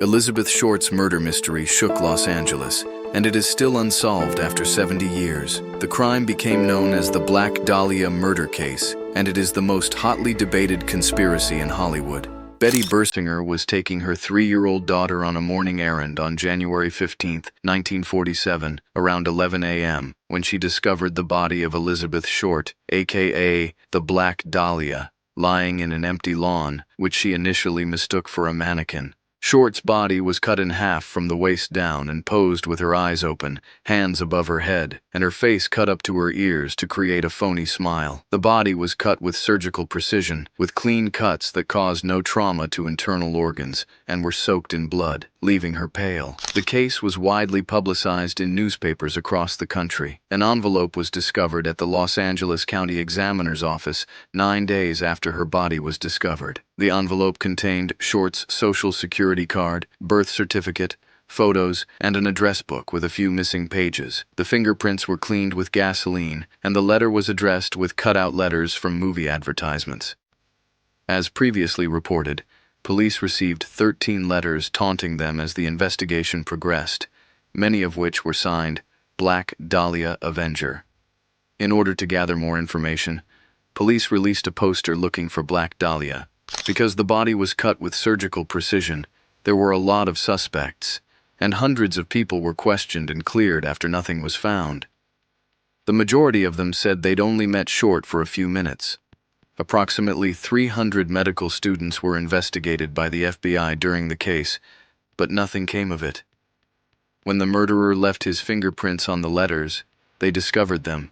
Elizabeth Short's murder mystery shook Los Angeles, and it is still unsolved after 70 years. The crime became known as the Black Dahlia murder case, and it is the most hotly debated conspiracy in Hollywood. Betty Bersinger was taking her 3-year-old daughter on a morning errand on January 15, 1947, around 11 a.m., when she discovered the body of Elizabeth Short, aka the Black Dahlia, lying in an empty lawn, which she initially mistook for a mannequin. Short's body was cut in half from the waist down and posed with her eyes open, hands above her head, and her face cut up to her ears to create a phony smile. The body was cut with surgical precision, with clean cuts that caused no trauma to internal organs and were soaked in blood, leaving her pale. The case was widely publicized in newspapers across the country. An envelope was discovered at the Los Angeles County Examiner's office 9 days after her body was discovered. The envelope contained Short's social security card, birth certificate, photos, and an address book with a few missing pages. The fingerprints were cleaned with gasoline, and the letter was addressed with cut-out letters from movie advertisements. As previously reported, police received 13 letters taunting them as the investigation progressed, many of which were signed Black Dahlia Avenger. In order to gather more information, police released a poster looking for Black Dahlia. Because the body was cut with surgical precision, there were a lot of suspects, and hundreds of people were questioned and cleared after nothing was found. The majority of them said they'd only met Short for a few minutes. Approximately 300 medical students were investigated by the FBI during the case, but nothing came of it. When the murderer left his fingerprints on the letters, they discovered them,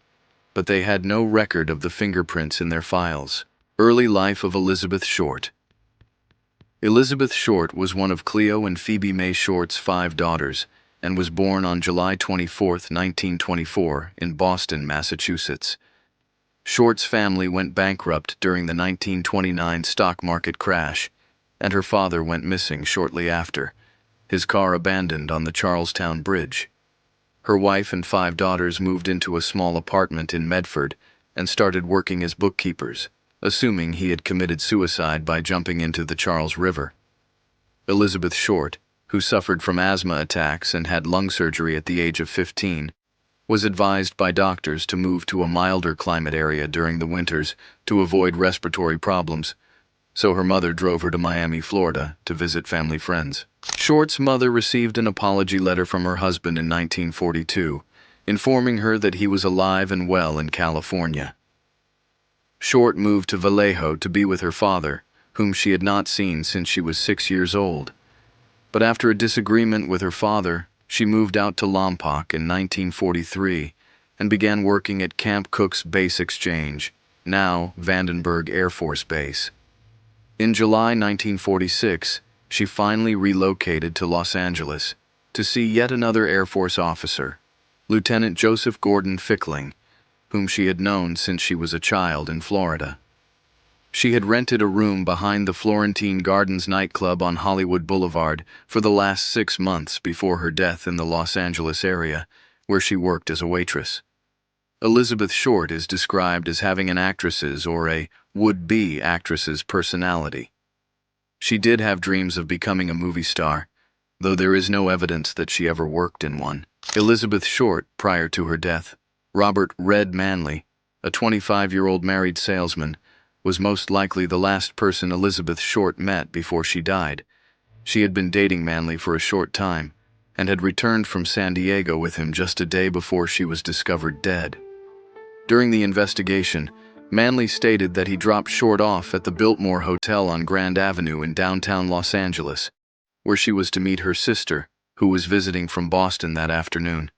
but they had no record of the fingerprints in their files. Early life of Elizabeth Short. Elizabeth Short was one of Cleo and Phoebe Mae Short's 5 daughters and was born on July 24, 1924, in Boston, Massachusetts. Short's family went bankrupt during the 1929 stock market crash, and her father went missing shortly after, his car abandoned on the Charlestown Bridge. Her wife and 5 daughters moved into a small apartment in Medford and started working as bookkeepers, assuming he had committed suicide by jumping into the Charles River. Elizabeth Short, who suffered from asthma attacks and had lung surgery at the age of 15, was advised by doctors to move to a milder climate area during the winters to avoid respiratory problems, so her mother drove her to Miami, Florida, to visit family friends. Short's mother received an apology letter from her husband in 1942, informing her that he was alive and well in California. Short moved to Vallejo to be with her father, whom she had not seen since she was 6 years old. But after a disagreement with her father, she moved out to Lompoc in 1943 and began working at Camp Cook's Base Exchange, now Vandenberg Air Force Base. In July 1946, she finally relocated to Los Angeles to see yet another Air Force officer, Lieutenant Joseph Gordon Fickling, whom she had known since she was a child in Florida. She had rented a room behind the Florentine Gardens nightclub on Hollywood Boulevard for the last 6 months before her death in the Los Angeles area, where she worked as a waitress. Elizabeth Short is described as having an actress's or a would-be actress's personality. She did have dreams of becoming a movie star, though there is no evidence that she ever worked in one. Elizabeth Short, prior to her death, Robert "Red" Manley, a 25-year-old married salesman, was most likely the last person Elizabeth Short met before she died. She had been dating Manley for a short time and had returned from San Diego with him just a day before she was discovered dead. During the investigation, Manley stated that he dropped Short off at the Biltmore Hotel on Grand Avenue in downtown Los Angeles, where she was to meet her sister, who was visiting from Boston that afternoon.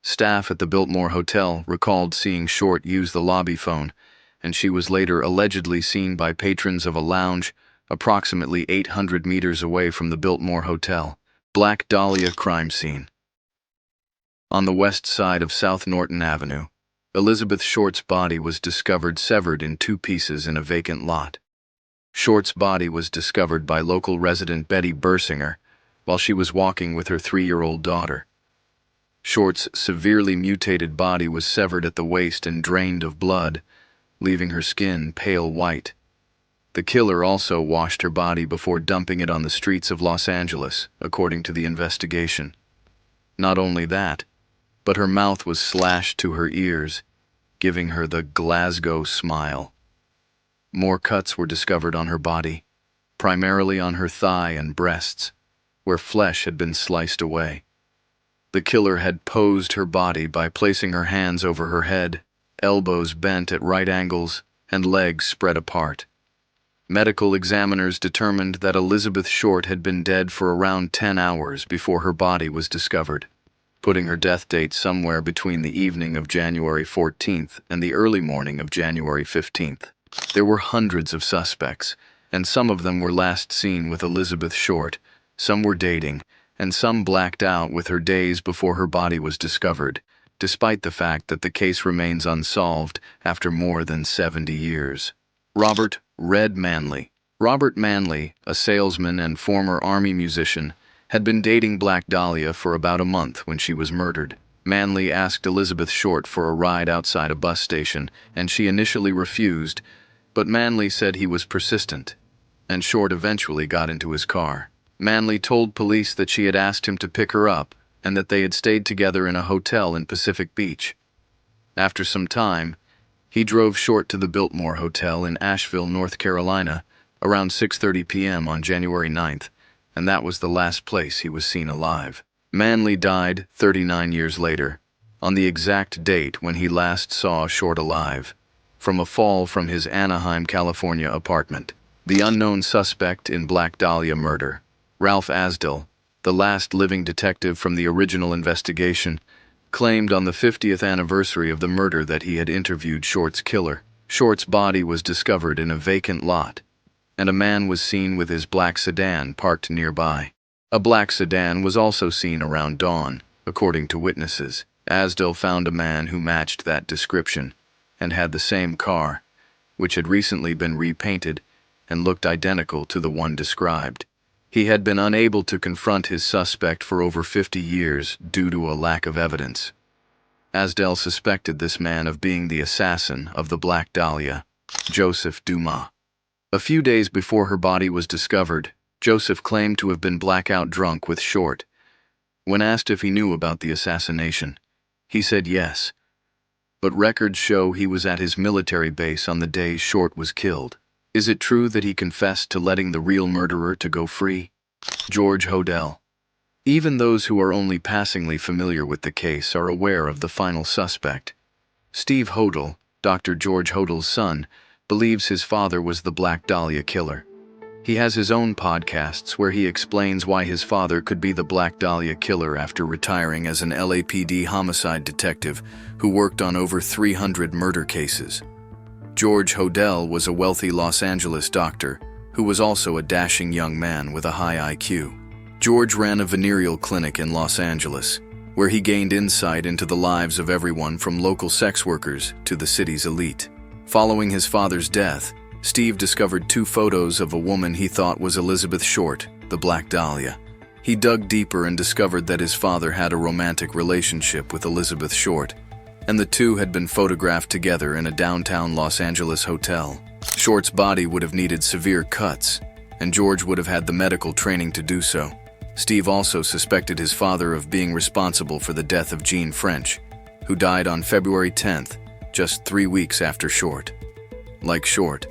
Staff at the Biltmore Hotel recalled seeing Short use the lobby phone, and she was later allegedly seen by patrons of a lounge approximately 800 meters away from the Biltmore Hotel. Black Dahlia crime scene. On the west side of South Norton Avenue, Elizabeth Short's body was discovered severed in 2 pieces in a vacant lot. Short's body was discovered by local resident Betty Bersinger while she was walking with her 3-year-old daughter. Short's severely mutilated body was severed at the waist and drained of blood, leaving her skin pale white. The killer also washed her body before dumping it on the streets of Los Angeles, according to the investigation. Not only that, but her mouth was slashed to her ears, giving her the Glasgow smile. More cuts were discovered on her body, primarily on her thigh and breasts, where flesh had been sliced away. The killer had posed her body by placing her hands over her head, elbows bent at right angles, and legs spread apart. Medical examiners determined that Elizabeth Short had been dead for around 10 hours before her body was discovered, putting her death date somewhere between the evening of January 14th and the early morning of January 15th. There were hundreds of suspects, and some of them were last seen with Elizabeth Short, some were dating, and some blacked out with her days before her body was discovered, despite the fact that the case remains unsolved after more than 70 years. Robert "Red" Manley. Robert Manley, a salesman and former Army musician, had been dating Black Dahlia for about a month when she was murdered. Manley asked Elizabeth Short for a ride outside a bus station, and she initially refused, but Manley said he was persistent, and Short eventually got into his car. Manley told police that she had asked him to pick her up and that they had stayed together in a hotel in Pacific Beach. After some time, he drove Short to the Biltmore Hotel in Asheville, North Carolina, around 6:30 p.m. on January 9th, and that was the last place he was seen alive. Manley died 39 years later, on the exact date when he last saw Short alive, from a fall from his Anaheim, California apartment. The unknown suspect in Black Dahlia murder, Ralph Asdell, the last living detective from the original investigation, claimed on the 50th anniversary of the murder that he had interviewed Short's killer. Short's body was discovered in a vacant lot, and a man was seen with his black sedan parked nearby. A black sedan was also seen around dawn, according to witnesses. Asdell found a man who matched that description and had the same car, which had recently been repainted and looked identical to the one described. He had been unable to confront his suspect for over 50 years due to a lack of evidence. Asdell suspected this man of being the assassin of the Black Dahlia, Joseph Dumas. A few days before her body was discovered, Joseph claimed to have been blackout drunk with Short. When asked if he knew about the assassination, he said yes, but records show he was at his military base on the day Short was killed. Is it true that he confessed to letting the real murderer to go free? George Hodel. Even those who are only passingly familiar with the case are aware of the final suspect. Steve Hodel, Dr. George Hodel's son, believes his father was the Black Dahlia killer. He has his own podcasts where he explains why his father could be the Black Dahlia killer after retiring as an LAPD homicide detective who worked on over 300 murder cases. George Hodel was a wealthy Los Angeles doctor who was also a dashing young man with a high IQ. George ran a venereal clinic in Los Angeles, where he gained insight into the lives of everyone from local sex workers to the city's elite. Following his father's death, Steve discovered 2 photos of a woman he thought was Elizabeth Short, the Black Dahlia. He dug deeper and discovered that his father had a romantic relationship with Elizabeth Short, and the two had been photographed together in a downtown Los Angeles hotel. Short's body would have needed severe cuts, and George would have had the medical training to do so. Steve also suspected his father of being responsible for the death of Jean French, who died on February 10th, just 3 weeks after Short. Like Short,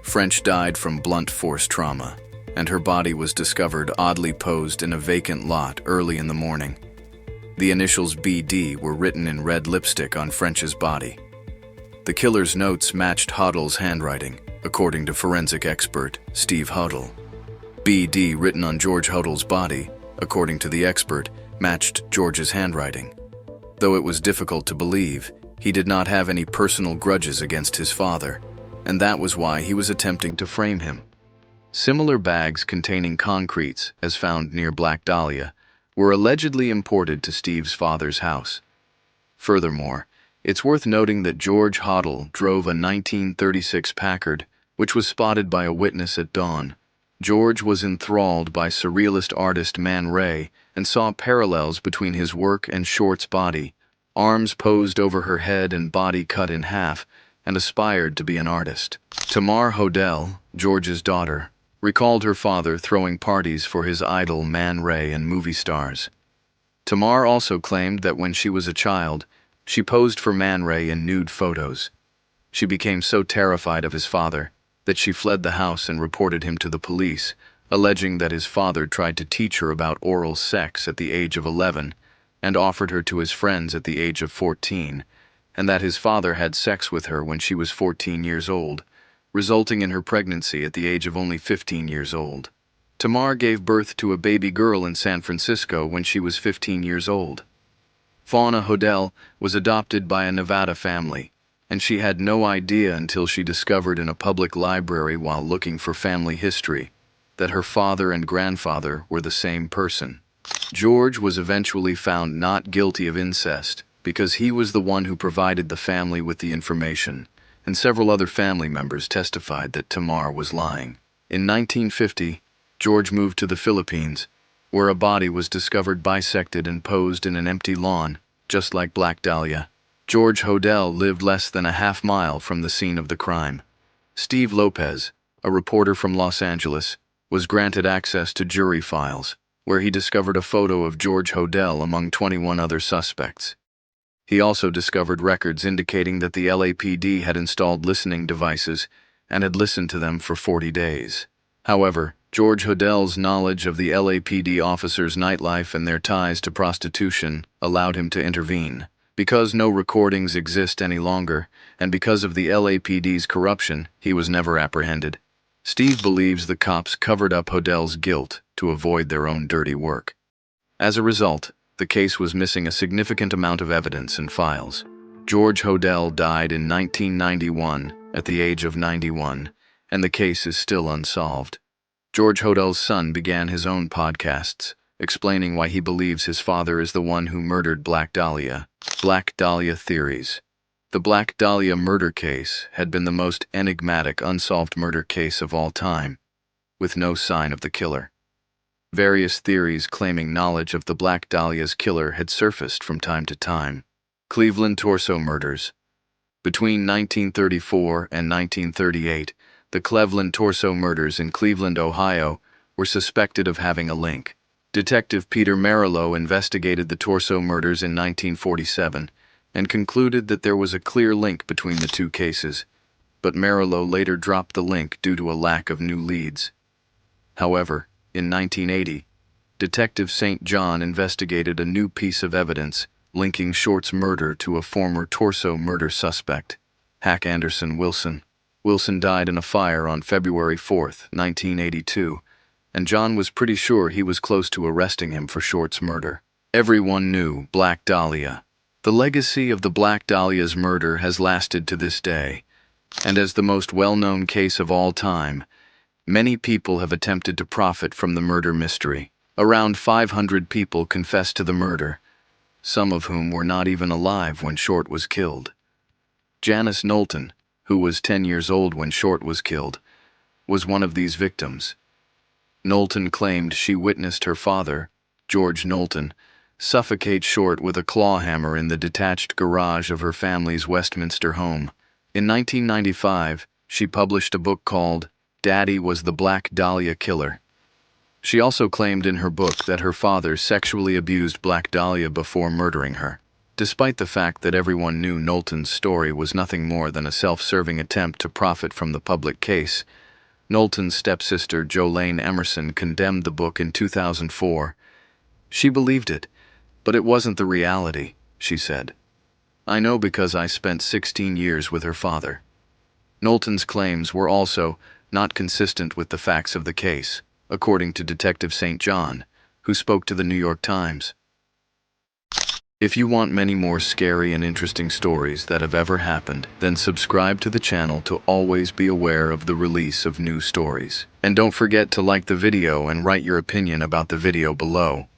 French died from blunt force trauma, and her body was discovered oddly posed in a vacant lot early in the morning. The initials BD were written in red lipstick on French's body. The killer's notes matched Hodel's handwriting, according to forensic expert Steve Hodel. BD written on George Hodel's body, according to the expert, matched George's handwriting. Though it was difficult to believe, he did not have any personal grudges against his father, and that was why he was attempting to frame him. Similar bags containing concretes, as found near Black Dahlia, were allegedly imported to Steve's father's house. Furthermore, it's worth noting that George Hodel drove a 1936 Packard, which was spotted by a witness at dawn. George was enthralled by surrealist artist Man Ray and saw parallels between his work and Short's body, arms posed over her head and body cut in half, and aspired to be an artist. Tamar Hodel, George's daughter, recalled her father throwing parties for his idol Man Ray and movie stars. Tamar also claimed that when she was a child, she posed for Man Ray in nude photos. She became so terrified of his father that she fled the house and reported him to the police, alleging that his father tried to teach her about oral sex at the age of 11 and offered her to his friends at the age of 14, and that his father had sex with her when she was 14 years old, resulting in her pregnancy at the age of only 15 years old. Tamar gave birth to a baby girl in San Francisco when she was 15 years old. Fauna Hodel was adopted by a Nevada family, and she had no idea until she discovered in a public library while looking for family history that her father and grandfather were the same person. George was eventually found not guilty of incest because he was the one who provided the family with the information, and several other family members testified that Tamar was lying. In 1950, George moved to the Philippines, where a body was discovered bisected and posed in an empty lawn, just like Black Dahlia. George Hodel lived less than a half-mile from the scene of the crime. Steve Lopez, a reporter from Los Angeles, was granted access to jury files, where he discovered a photo of George Hodel among 21 other suspects. He also discovered records indicating that the LAPD had installed listening devices and had listened to them for 40 days. However, George Hodel's knowledge of the LAPD officers' nightlife and their ties to prostitution allowed him to intervene. Because no recordings exist any longer, and because of the LAPD's corruption, he was never apprehended. Steve believes the cops covered up Hodel's guilt to avoid their own dirty work. As a result, the case was missing a significant amount of evidence and files. George Hodel died in 1991 at the age of 91, and the case is still unsolved. George Hodel's son began his own podcasts, explaining why he believes his father is the one who murdered Black Dahlia. Black Dahlia theories. The Black Dahlia murder case had been the most enigmatic unsolved murder case of all time, with no sign of the killer. Various theories claiming knowledge of the Black Dahlia's killer had surfaced from time to time. Cleveland torso murders. Between 1934 and 1938, the Cleveland torso murders in Cleveland, Ohio, were suspected of having a link. Detective Peter Merillo investigated the torso murders in 1947 and concluded that there was a clear link between the two cases, but Merillo later dropped the link due to a lack of new leads. However, in 1980, Detective St. John investigated a new piece of evidence linking Short's murder to a former torso murder suspect, Hack Anderson Wilson. Wilson died in a fire on February 4, 1982, and John was pretty sure he was close to arresting him for Short's murder. Everyone knew Black Dahlia. The legacy of the Black Dahlia's murder has lasted to this day, and as the most well-known case of all time, many people have attempted to profit from the murder mystery. Around 500 people confessed to the murder, some of whom were not even alive when Short was killed. Janice Knowlton, who was 10 years old when Short was killed, was one of these victims. Knowlton claimed she witnessed her father, George Knowlton, suffocate Short with a claw hammer in the detached garage of her family's Westminster home. In 1995, she published a book called Daddy Was the Black Dahlia Killer. She also claimed in her book that her father sexually abused Black Dahlia before murdering her. Despite the fact that everyone knew Knowlton's story was nothing more than a self-serving attempt to profit from the public case, Knowlton's stepsister Jolene Emerson condemned the book in 2004. She believed it, but it wasn't the reality, she said. I know because I spent 16 years with her father. Knowlton's claims were also not consistent with the facts of the case, according to Detective St. John, who spoke to the New York Times. If you want many more scary and interesting stories that have ever happened, then subscribe to the channel to always be aware of the release of new stories. And don't forget to like the video and write your opinion about the video below.